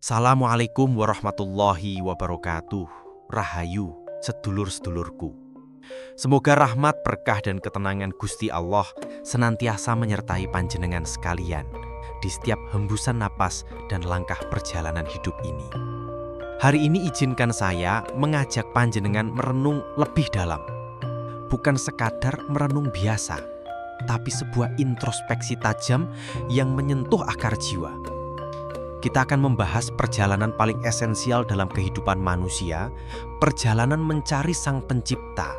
Assalamualaikum warahmatullahi wabarakatuh. Rahayu, sedulur-sedulurku. Semoga rahmat, berkah, dan ketenangan Gusti Allah senantiasa menyertai panjenengan sekalian di setiap hembusan napas dan langkah perjalanan hidup ini. Hari ini izinkan saya mengajak panjenengan merenung lebih dalam. Bukan sekadar merenung biasa, tapi sebuah introspeksi tajam yang menyentuh akar jiwa. Kita akan membahas perjalanan paling esensial dalam kehidupan manusia, perjalanan mencari Sang Pencipta,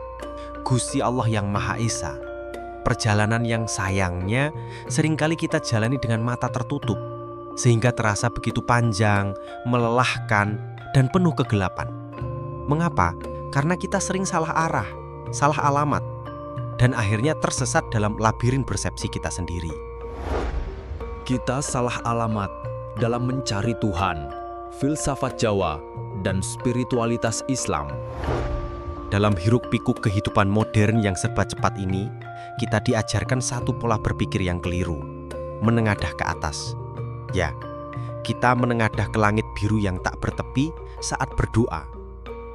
Gusti Allah yang Maha Esa. Perjalanan yang sayangnya seringkali kita jalani dengan mata tertutup, sehingga terasa begitu panjang, melelahkan, dan penuh kegelapan. Mengapa? Karena kita sering salah arah, salah alamat, dan akhirnya tersesat dalam labirin persepsi kita sendiri. Kita salah alamat dalam mencari Tuhan, filsafat Jawa, dan spiritualitas Islam. Dalam hiruk-pikuk kehidupan modern yang serba cepat ini, kita diajarkan satu pola berpikir yang keliru, menengadah ke atas. Ya, kita menengadah ke langit biru yang tak bertepi saat berdoa,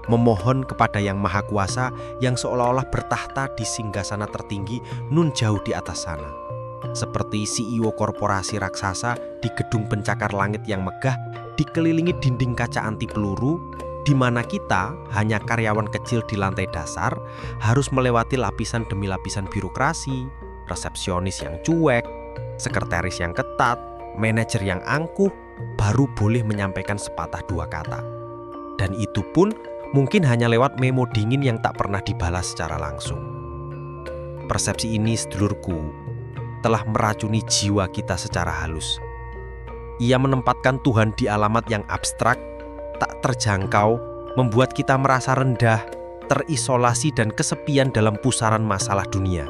memohon kepada Yang Maha Kuasa yang seolah-olah bertahta di singgasana tertinggi nun jauh di atas sana. Seperti CEO korporasi raksasa di gedung pencakar langit yang megah, dikelilingi dinding kaca anti peluru, di mana kita hanya karyawan kecil di lantai dasar, harus melewati lapisan demi lapisan birokrasi, resepsionis yang cuek, sekretaris yang ketat, manajer yang angkuh, baru boleh menyampaikan sepatah dua kata. Dan itu pun mungkin hanya lewat memo dingin yang tak pernah dibalas secara langsung. Persepsi ini, sedulurku, telah meracuni jiwa kita secara halus. Ia menempatkan Tuhan di alamat yang abstrak, tak terjangkau, membuat kita merasa rendah, terisolasi dan kesepian dalam pusaran masalah dunia.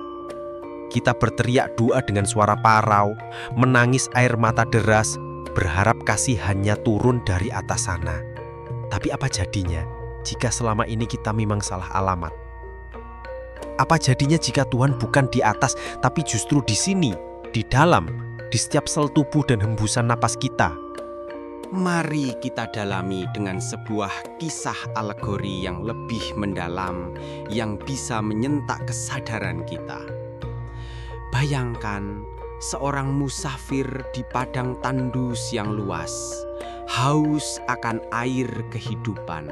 Kita berteriak doa dengan suara parau, menangis air mata deras, berharap kasihannya turun dari atas sana. Tapi apa jadinya jika selama ini kita memang salah alamat? Apa jadinya jika Tuhan bukan di atas, tapi justru di sini, di dalam, di setiap sel tubuh dan hembusan napas kita? Mari kita dalami dengan sebuah kisah alegori yang lebih mendalam, yang bisa menyentak kesadaran kita. Bayangkan seorang musafir di padang tandus yang luas, haus akan air kehidupan.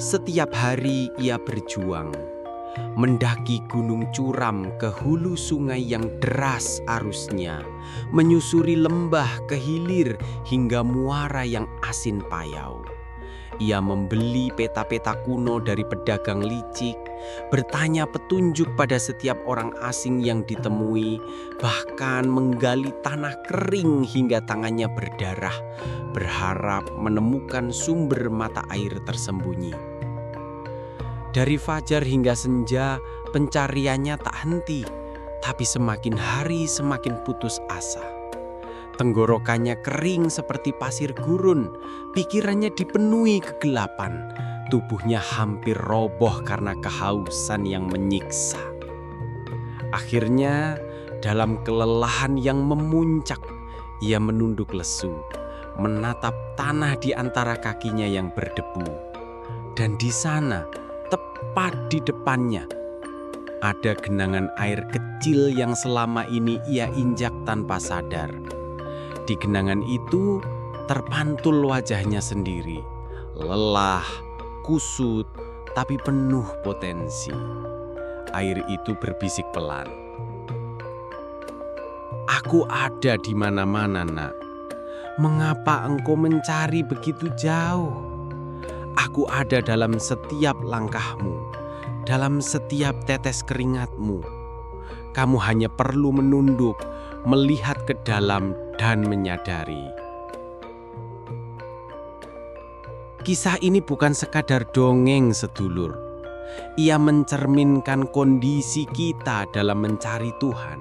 Setiap hari ia berjuang, mendaki gunung curam ke hulu sungai yang deras arusnya, menyusuri lembah ke hilir hingga muara yang asin payau. Ia membeli peta-peta kuno dari pedagang licik, bertanya petunjuk pada setiap orang asing yang ditemui, bahkan menggali tanah kering hingga tangannya berdarah, berharap menemukan sumber mata air tersembunyi. Dari fajar hingga senja, pencariannya tak henti, tapi semakin hari semakin putus asa. Tenggorokannya kering seperti pasir gurun, pikirannya dipenuhi kegelapan, tubuhnya hampir roboh karena kehausan yang menyiksa. Akhirnya, dalam kelelahan yang memuncak, ia menunduk lesu, menatap tanah di antara kakinya yang berdebu. Dan di sana, tepat di depannya, ada genangan air kecil yang selama ini ia injak tanpa sadar. Di genangan itu terpantul wajahnya sendiri, lelah, kusut, tapi penuh potensi. Air itu berbisik pelan. "Aku ada di mana-mana, Nak. Mengapa engkau mencari begitu jauh? Aku ada dalam setiap langkahmu, dalam setiap tetes keringatmu. Kamu hanya perlu menunduk, melihat ke dalam dan menyadari." Kisah ini bukan sekadar dongeng, sedulur. Ia mencerminkan kondisi kita dalam mencari Tuhan.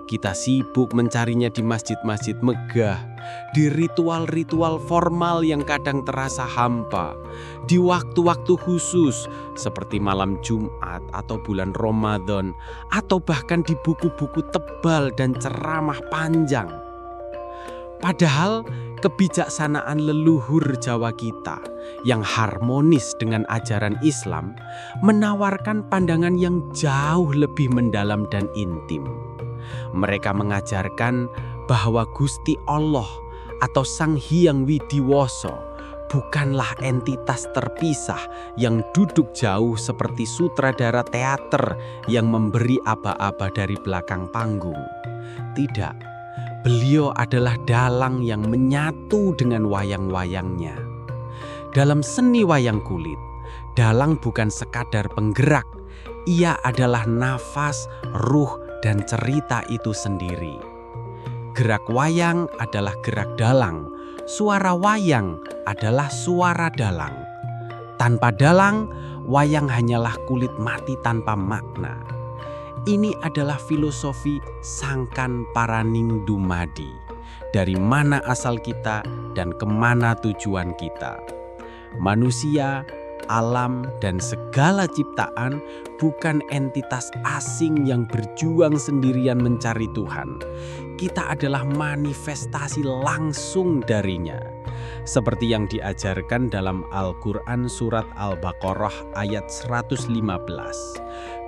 Kita sibuk mencarinya di masjid-masjid megah, di ritual-ritual formal yang kadang terasa hampa, di waktu-waktu khusus seperti malam Jumat atau bulan Ramadan, atau bahkan di buku-buku tebal dan ceramah panjang. Padahal kebijaksanaan leluhur Jawa kita yang harmonis dengan ajaran Islam menawarkan pandangan yang jauh lebih mendalam dan intim. Mereka mengajarkan bahwa Gusti Allah atau Sang Hyang Widiwasa bukanlah entitas terpisah yang duduk jauh seperti sutradara teater yang memberi aba-aba dari belakang panggung. Tidak, beliau adalah dalang yang menyatu dengan wayang-wayangnya. Dalam seni wayang kulit, dalang bukan sekadar penggerak, ia adalah nafas, ruh, dan cerita itu sendiri. Gerak wayang adalah gerak dalang, suara wayang adalah suara dalang. Tanpa dalang, wayang hanyalah kulit mati tanpa makna. Ini adalah filosofi Sangkan Paraning Dumadi. Dari mana asal kita dan kemana tujuan kita. Manusia, alam, dan segala ciptaan bukan entitas asing yang berjuang sendirian mencari Tuhan. Kita adalah manifestasi langsung darinya. Seperti yang diajarkan dalam Al-Quran surat Al-Baqarah ayat 115.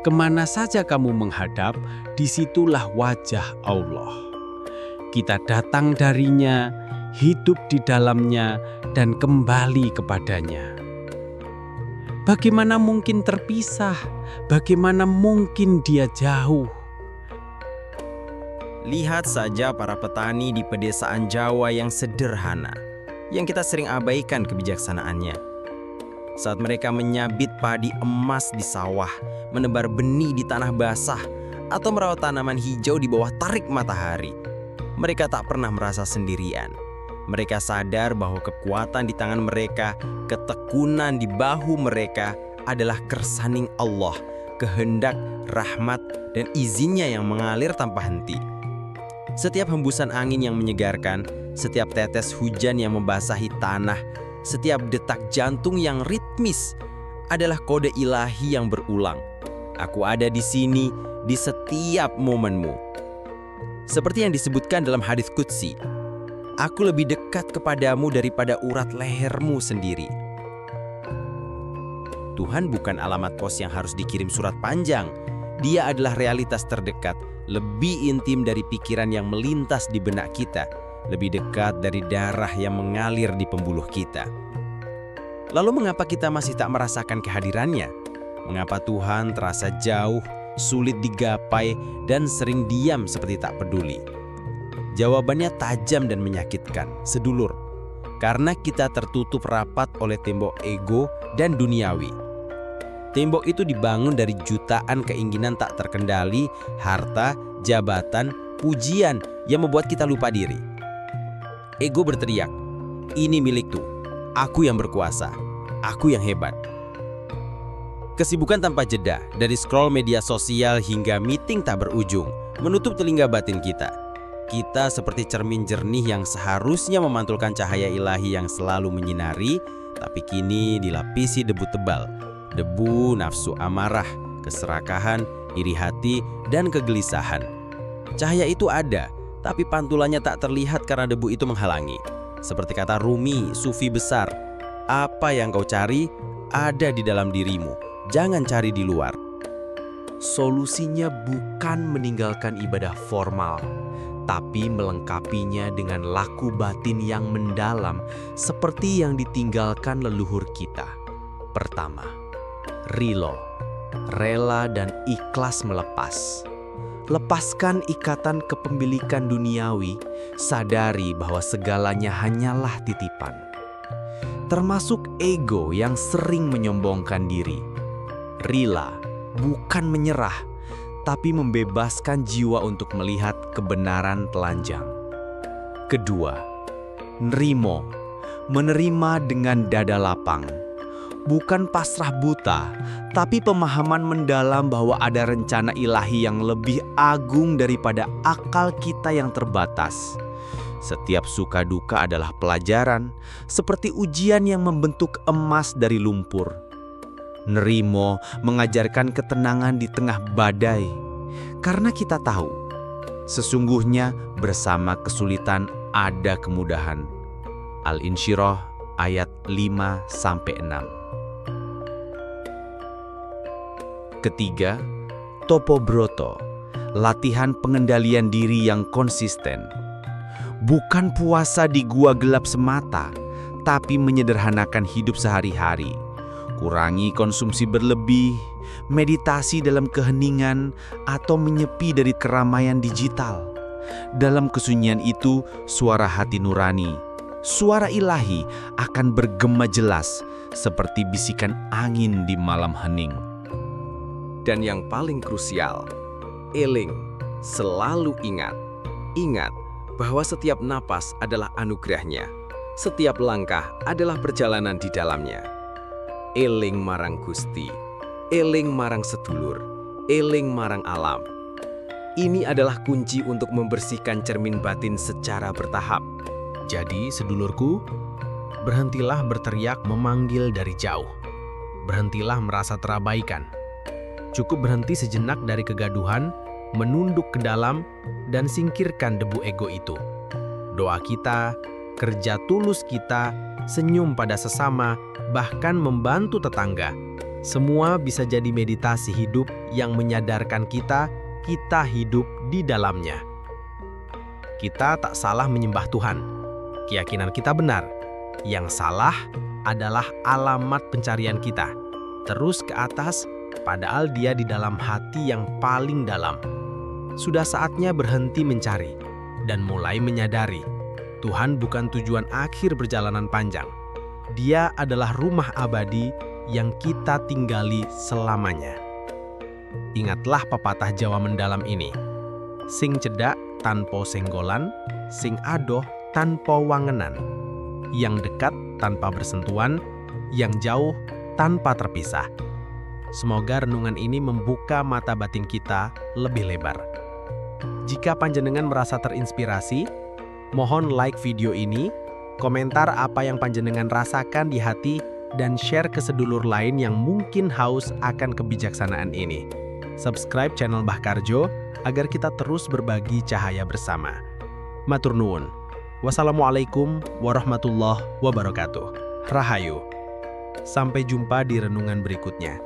Kemana saja kamu menghadap, disitulah wajah Allah. Kita datang darinya, hidup di dalamnya, dan kembali kepadanya. Bagaimana mungkin terpisah? Bagaimana mungkin dia jauh? Lihat saja para petani di pedesaan Jawa yang sederhana, yang kita sering abaikan kebijaksanaannya. Saat mereka menyabit padi emas di sawah, menebar benih di tanah basah, atau merawat tanaman hijau di bawah terik matahari, mereka tak pernah merasa sendirian. Mereka sadar bahwa kekuatan di tangan mereka, ketekunan di bahu mereka adalah kersaning Allah, kehendak, rahmat, dan izinnya yang mengalir tanpa henti. Setiap hembusan angin yang menyegarkan, setiap tetes hujan yang membasahi tanah, setiap detak jantung yang ritmis adalah kode ilahi yang berulang. Aku ada di sini di setiap momenmu. Seperti yang disebutkan dalam hadits qudsi, aku lebih dekat kepadamu daripada urat lehermu sendiri. Tuhan bukan alamat pos yang harus dikirim surat panjang. Dia adalah realitas terdekat, lebih intim dari pikiran yang melintas di benak kita, lebih dekat dari darah yang mengalir di pembuluh kita. Lalu mengapa kita masih tak merasakan kehadirannya? Mengapa Tuhan terasa jauh, sulit digapai, dan sering diam seperti tak peduli? Jawabannya tajam dan menyakitkan, sedulur. Karena kita tertutup rapat oleh tembok ego dan duniawi. Tembok itu dibangun dari jutaan keinginan tak terkendali, harta, jabatan, pujian yang membuat kita lupa diri. Ego berteriak, ini milikku, aku yang berkuasa, aku yang hebat. Kesibukan tanpa jeda, dari scroll media sosial hingga meeting tak berujung, menutup telinga batin kita. Kita seperti cermin jernih yang seharusnya memantulkan cahaya ilahi yang selalu menyinari, tapi kini dilapisi debu tebal. Debu nafsu amarah, keserakahan, iri hati, dan kegelisahan. Cahaya itu ada, tapi pantulannya tak terlihat karena debu itu menghalangi. Seperti kata Rumi, sufi besar, apa yang kau cari ada di dalam dirimu. Jangan cari di luar. Solusinya bukan meninggalkan ibadah formal, tapi melengkapinya dengan laku batin yang mendalam seperti yang ditinggalkan leluhur kita. Pertama, rilo, rela dan ikhlas melepas. Lepaskan ikatan kepemilikan duniawi, sadari bahwa segalanya hanyalah titipan. Termasuk ego yang sering menyombongkan diri. Rila, bukan menyerah, tapi membebaskan jiwa untuk melihat kebenaran telanjang. Kedua, nrimo, menerima dengan dada lapang. Bukan pasrah buta, tapi pemahaman mendalam bahwa ada rencana ilahi yang lebih agung daripada akal kita yang terbatas. Setiap suka duka adalah pelajaran, seperti ujian yang membentuk emas dari lumpur. Nerimo mengajarkan ketenangan di tengah badai, karena kita tahu, sesungguhnya Bersama kesulitan ada kemudahan. Al-Insyirah ayat 5-6. Ketiga, Topobroto, latihan pengendalian diri yang konsisten. Bukan puasa di gua gelap semata, tapi menyederhanakan hidup sehari-hari. Kurangi konsumsi berlebih, meditasi dalam keheningan, atau menyepi dari keramaian digital. Dalam kesunyian itu, suara hati nurani, suara ilahi akan bergema jelas seperti bisikan angin di malam hening. Dan yang paling krusial, eling, selalu ingat bahwa setiap napas adalah anugerahnya, setiap langkah adalah perjalanan di dalamnya. Eling marang Gusti, eling marang sedulur, eling marang alam. Ini adalah kunci untuk membersihkan cermin batin secara bertahap. Jadi, sedulurku, berhentilah berteriak memanggil dari jauh. Berhentilah merasa terabaikan. Cukup berhenti sejenak dari kegaduhan, menunduk ke dalam, dan singkirkan debu ego itu. Doa kita, kerja tulus kita, senyum pada sesama, bahkan membantu tetangga. Semua bisa jadi meditasi hidup yang menyadarkan kita hidup di dalamnya. Kita tak salah menyembah Tuhan. Keyakinan kita benar. Yang salah adalah alamat pencarian kita. Terus ke atas, padahal dia di dalam hati yang paling dalam. Sudah saatnya berhenti mencari dan mulai menyadari Tuhan bukan tujuan akhir perjalanan panjang. Dia adalah rumah abadi yang kita tinggali selamanya. Ingatlah pepatah Jawa mendalam ini. Sing cedak tanpa senggolan, sing adoh tanpa wangenan. Yang dekat tanpa bersentuhan, yang jauh tanpa terpisah. Semoga renungan ini membuka mata batin kita lebih lebar. Jika panjenengan merasa terinspirasi, mohon like video ini, komentar apa yang panjenengan rasakan di hati, dan share ke sedulur lain yang mungkin haus akan kebijaksanaan ini. Subscribe channel Mbah Karjo agar kita terus berbagi cahaya bersama. Matur nuwun. Wassalamualaikum warahmatullahi wabarakatuh. Rahayu. Sampai jumpa di renungan berikutnya.